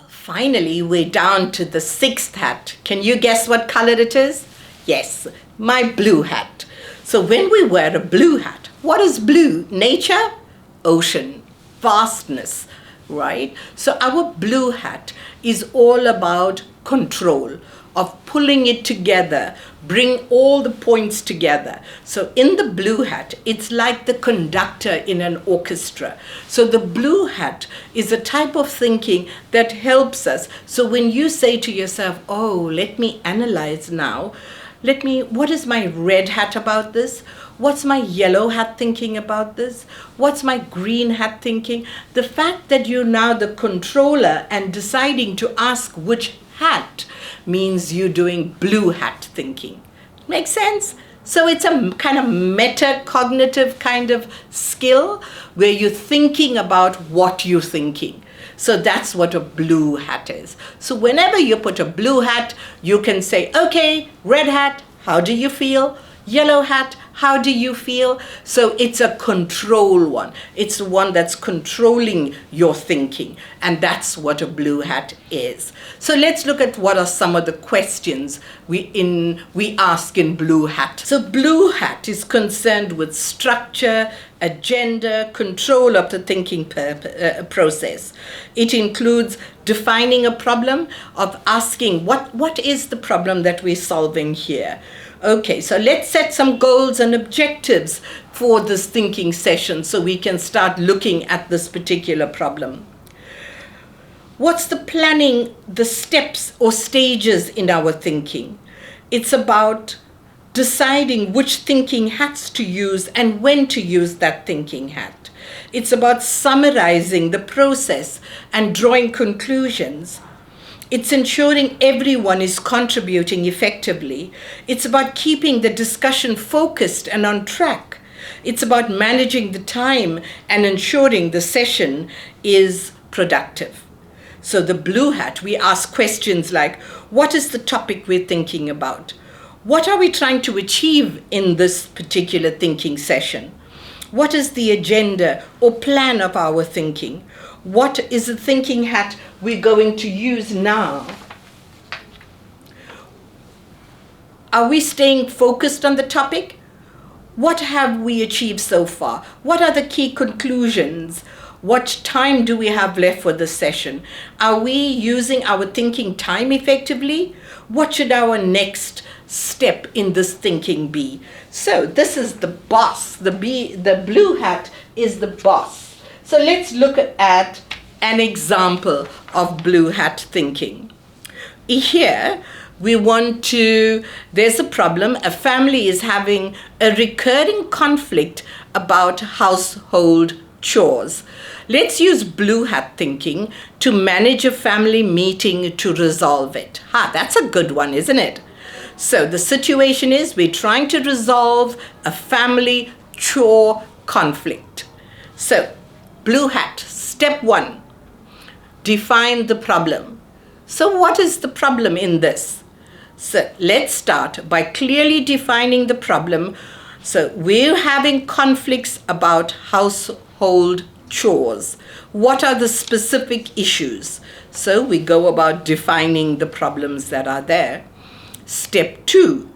Finally, we're down to the sixth hat. Can you guess what color it is? Yes, my blue hat. So when we wear a blue hat, what is blue? Nature, ocean, vastness, right? So our blue hat is all about control, of pulling it together, bring all the points together. So in the blue hat, it's like the conductor in an orchestra. So the blue hat is a type of thinking that helps us. So when you say to yourself, oh, let me analyze now, what is my red hat about this? What's my yellow hat thinking about this? What's my green hat thinking? The fact that you're now the controller and deciding to ask which hat means you're doing blue hat thinking. Makes sense? So it's a kind of metacognitive kind of skill where you're thinking about what you're thinking. So that's what a blue hat is. So whenever you put a blue hat, you can say, okay, red hat, how do you feel? Yellow hat, how do you feel? So it's a control one. It's the one that's controlling your thinking. And that's what a blue hat is. So let's look at what are some of the questions we ask in blue hat. So blue hat is concerned with structure, agenda, control of the thinking process. It includes defining a problem, of asking what is the problem that we're solving here. Okay, so let's set some goals and objectives for this thinking session so we can start looking at this particular problem. What's the planning, the steps or stages in our thinking? It's about deciding which thinking hats to use and when to use that thinking hat. It's about summarizing the process and drawing conclusions. It's ensuring everyone is contributing effectively. It's about keeping the discussion focused and on track. It's about managing the time and ensuring the session is productive. So the blue hat, we ask questions like, what is the topic we're thinking about? What are we trying to achieve in this particular thinking session? What is the agenda or plan of our thinking? What is the thinking hat we're going to use now? Are we staying focused on the topic? What have we achieved so far? What are the key conclusions? What time do we have left for this session? Are we using our thinking time effectively? What should our next step in this thinking be? So this is the boss. The blue hat is the boss. So let's look at an example of blue hat thinking. Here, there's a problem. A family is having a recurring conflict about household chores. Let's use blue hat thinking to manage a family meeting to resolve it. That's a good one, isn't it? So the situation is we're trying to resolve a family chore conflict. So blue hat, step 1, define the problem. So what is the problem in this? So let's start by clearly defining the problem. So we're having conflicts about household chores. What are the specific issues? So we go about defining the problems that are there. Step 2,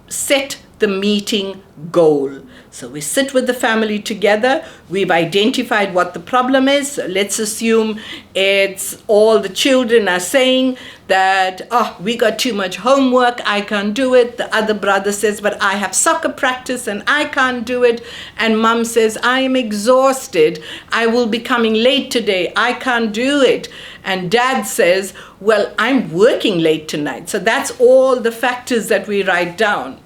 set the meeting goal. So we sit with the family together. We've identified what the problem is. So let's assume it's all the children are saying that, we got too much homework, I can't do it. The other brother says, but I have soccer practice and I can't do it. And mom says, I am exhausted. I will be coming late today. I can't do it. And dad says, well, I'm working late tonight. So that's all the factors that we write down.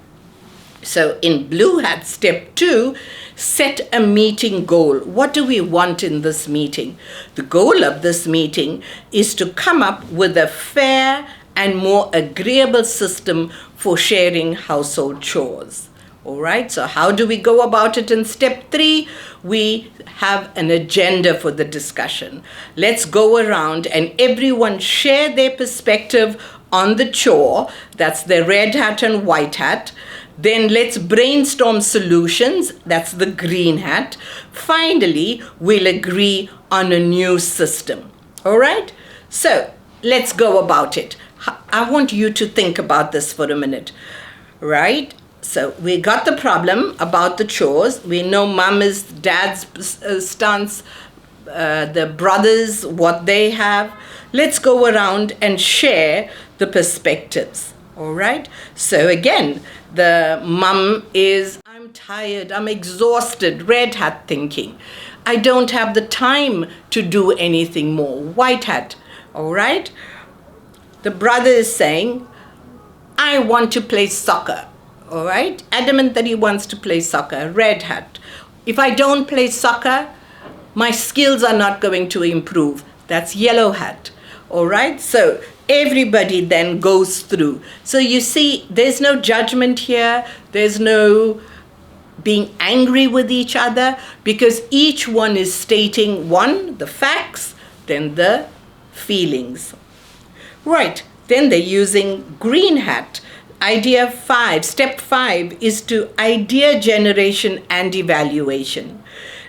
So in blue hat, step 2, set a meeting goal. What do we want in this meeting? The goal of this meeting is to come up with a fair and more agreeable system for sharing household chores. All right, so how do we go about it in step 3? We have an agenda for the discussion. Let's go around and everyone share their perspective on the chore. That's the red hat and white hat. Then let's brainstorm solutions. That's the green hat. Finally, we'll agree on a new system. All right? So let's go about it. I want you to think about this for a minute, right? So we got the problem about the chores. We know mom is dad's stance, the brothers, what they have. Let's go around and share the perspectives, all right? So again, the mom is, I'm tired, I'm exhausted, red hat thinking. I don't have the time to do anything more, white hat, all right? The brother is saying, I want to play soccer, all right? Adamant that he wants to play soccer, red hat. If I don't play soccer, my skills are not going to improve. That's yellow hat, all right? So everybody then goes through. So you see, there's no judgment here. There's no being angry with each other, because each one is stating, one, the facts, then the feelings. Right, then they're using green hat. Idea 5, step 5 is to idea generation and evaluation.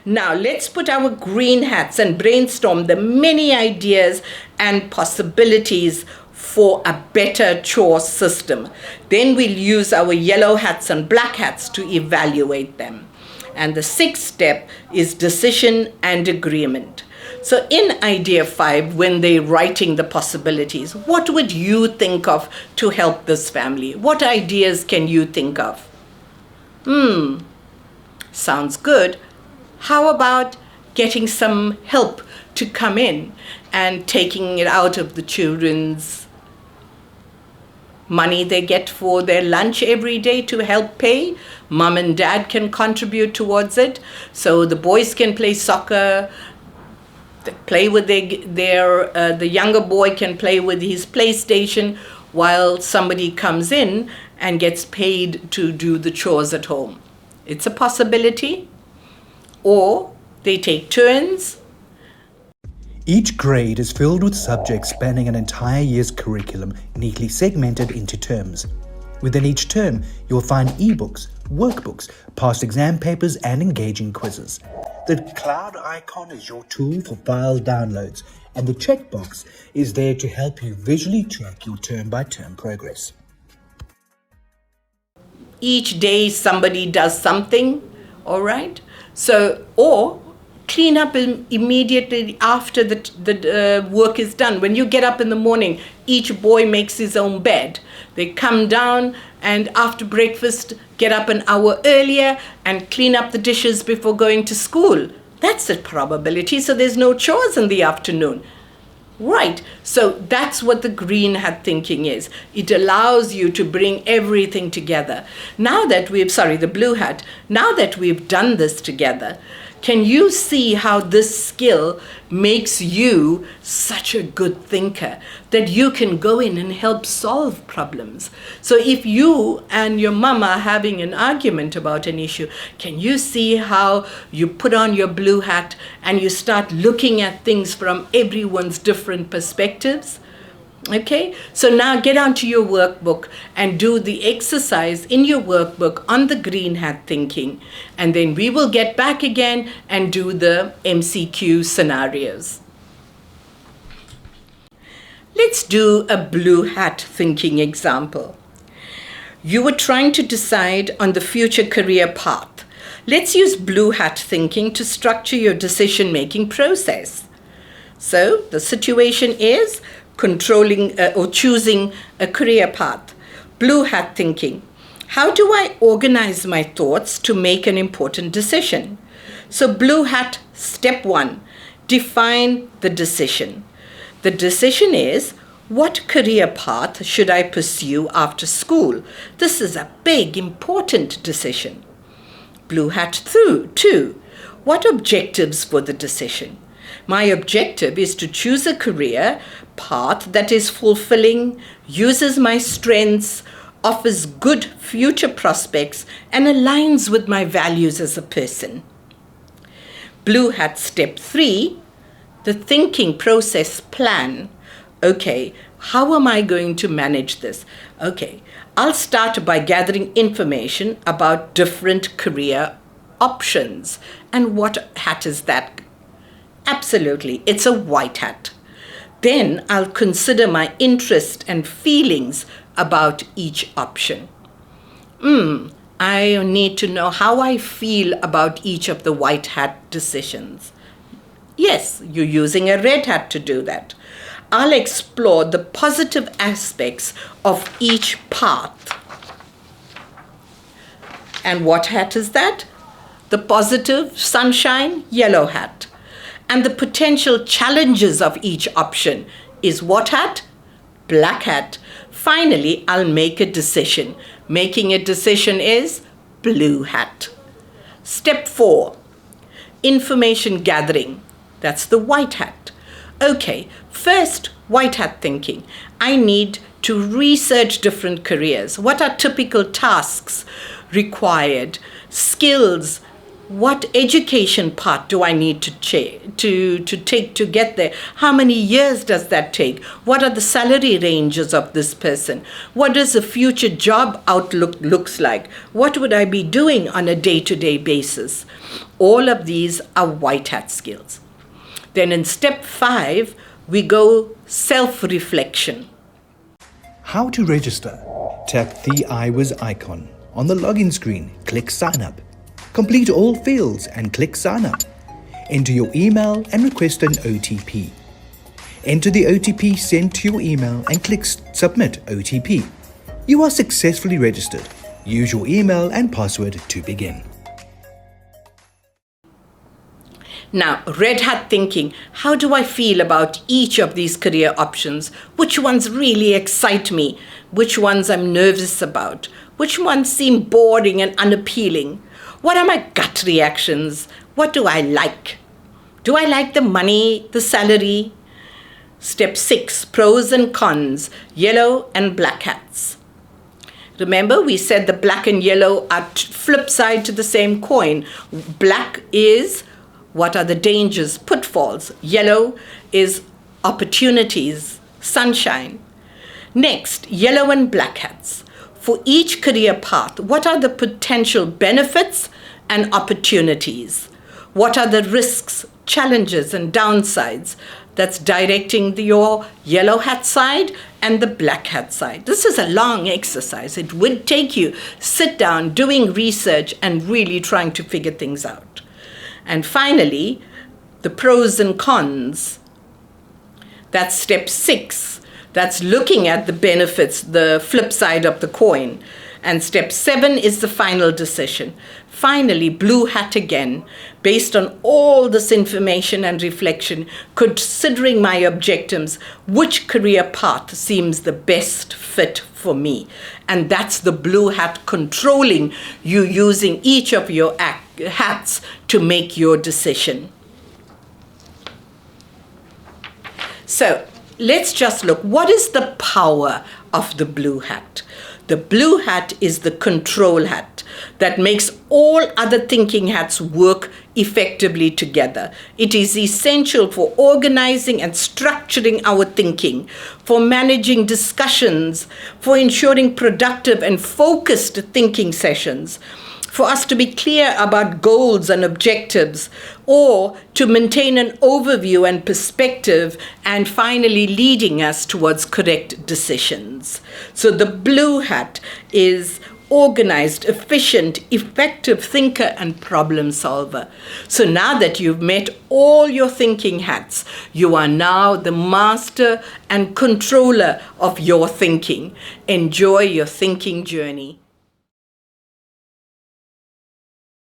Now let's put our green hats and brainstorm the many ideas and possibilities for a better chore system. Then we'll use our yellow hats and black hats to evaluate them. And the 6th step is decision and agreement. So in idea 5, when they're writing the possibilities, what would you think of to help this family? What ideas can you think of? Sounds good. How about getting some help to come in and taking it out of the children's money they get for their lunch every day to help pay? Mom and dad can contribute towards it. So the boys can play soccer, play with the younger boy can play with his PlayStation while somebody comes in and gets paid to do the chores at home. It's a possibility. Or they take turns. Each grade is filled with subjects spanning an entire year's curriculum, neatly segmented into terms. Within each term, you'll find ebooks, workbooks, past exam papers, and engaging quizzes. The cloud icon is your tool for file downloads, and the checkbox is there to help you visually track your term-by-term progress. Each day somebody does something, all right? So, or clean up immediately after the work is done. When you get up in the morning, each boy makes his own bed. They come down and after breakfast, get up an hour earlier and clean up the dishes before going to school. That's a probability, so there's no chores in the afternoon. Right, so that's what the green hat thinking is. It allows you to bring everything together. The blue hat, now that we've done this together, can you see how this skill makes you such a good thinker that you can go in and help solve problems? So if you and your mom are having an argument about an issue, can you see how you put on your blue hat and you start looking at things from everyone's different perspectives? Okay, so now get onto your workbook and do the exercise in your workbook on the green hat thinking. And then we will get back again and do the MCQ scenarios. Let's do a blue hat thinking example. You were trying to decide on the future career path. Let's use blue hat thinking to structure your decision-making process. So the situation is controlling or choosing a career path. Blue hat thinking. How do I organize my thoughts to make an important decision? So blue hat, step 1, define the decision. The decision is, what career path should I pursue after school? This is a big, important decision. Blue hat 2, what objectives for the decision? My objective is to choose a career path that is fulfilling, uses my strengths, offers good future prospects, and aligns with my values as a person. Blue hat step 3, the thinking process plan. Okay, how am I going to manage this? Okay, I'll start by gathering information about different career options. And what hat is that? Absolutely, it's a white hat. Then I'll consider my interest and feelings about each option. I need to know how I feel about each of the white hat decisions. Yes, you're using a red hat to do that. I'll explore the positive aspects of each path. And what hat is that? The positive, sunshine, yellow hat. And the potential challenges of each option is what hat? Black hat. Finally, I'll make a decision. Making a decision is blue hat. Step 4, information gathering. That's the white hat. Okay, first, white hat thinking. I need to research different careers. What are typical tasks required? Skills. What education path do I need to take to get there? How many years does that take? What are the salary ranges of this person? What does a future job outlook looks like? What would I be doing on a day-to-day basis? All of these are white hat skills. Then in step 5, we go self-reflection. How to register? Tap the iWiz icon. On the login screen, click Sign Up. Complete all fields and click Sign Up. Enter your email and request an OTP. Enter the OTP sent to your email and click Submit OTP. You are successfully registered. Use your email and password to begin. Now, red hat thinking. How do I feel about each of these career options? Which ones really excite me? Which ones I'm nervous about? Which ones seem boring and unappealing? What are my gut reactions? What do I like? Do I like the money, the salary? Step 6, pros and cons, yellow and black hats. Remember, we said the black and yellow are flip side to the same coin. Black is what are the dangers, pitfalls. Yellow is opportunities, sunshine. Next, yellow and black hats. For each career path, what are the potential benefits and opportunities? What are the risks, challenges, and downsides? That's directing your yellow hat side and the black hat side. This is a long exercise. It would take you sit down, doing research, and really trying to figure things out. And finally, the pros and cons. That's step 6. That's looking at the benefits, the flip side of the coin. And step 7 is the final decision. Finally, blue hat again, based on all this information and reflection, considering my objectives, which career path seems the best fit for me. And that's the blue hat controlling you, using each of your hats to make your decision. So let's just look. What is the power of the blue hat? The blue hat is the control hat that makes all other thinking hats work effectively together. It is essential for organizing and structuring our thinking, for managing discussions, for ensuring productive and focused thinking sessions, for us to be clear about goals and objectives, or to maintain an overview and perspective, and finally leading us towards correct decisions. So the blue hat is organized, efficient, effective thinker and problem solver. So now that you've met all your thinking hats, you are now the master and controller of your thinking. Enjoy your thinking journey.